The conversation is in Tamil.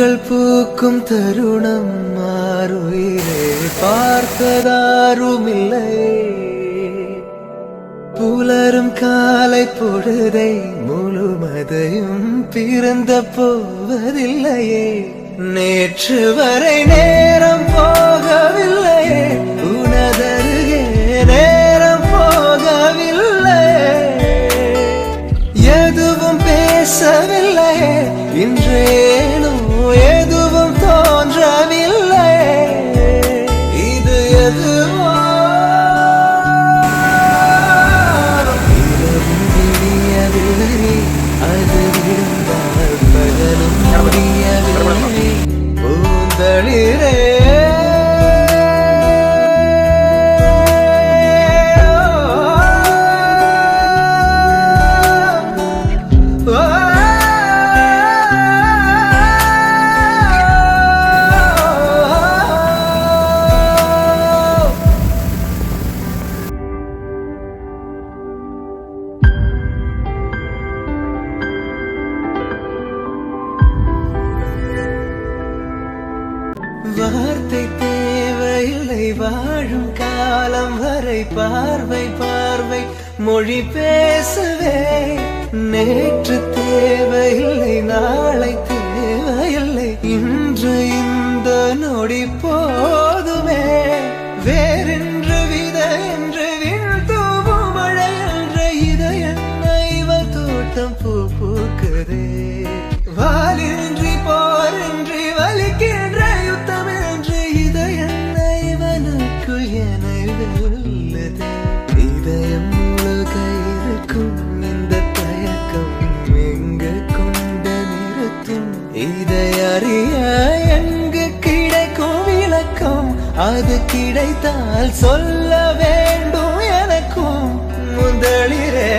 பூக்கள் பூக்கும் தருணம் மாறுயிரே பார்த்ததாருமில்லை. புலரும் காலை பொழுதை முழுமதையும் பிறந்த போவதில்லையே. நேற்று வரை நேரம் போகவில்லையே, உனதருகே நேரம் போகவில்லை. எதுவும் பேசவில்லையே, இன்றேனோ எதுவும் தோன்றவில்லை. இது எதுவோ இரவும் விடியவில்லை, அது விழுந்தால் பகலும் முடியவில்லை. பூந்தளிரே வார்த்தை தேவையில்லை, வாழும் காலம் வரை பார்வை பார்வை மொழி பேசவே. நேற்று தேவையில்லை, நாளை தேவையில்லை, இன்று இந்த நொடி போதுமே. வேறென்று விதை என்று விண் தூவும் மழை என்ற இதய நைவல் தோட்டம் பூ பூக்குதே. வாலின்றி போரின்றி வலிக்கின்ற யுத்தம் என்று இதய நைவனுக்குள் என வெல்லுதே. இதயம் முழுக இருக்கும் இந்த தயக்கம் எங்கு கொண்டு நிறுத்தும்? இதை அறிய எங்கு கிடைக்கும் விளக்கம்? அது கிடைத்தால் சொல்ல வேண்டும் எனக்கும் முதலிரே.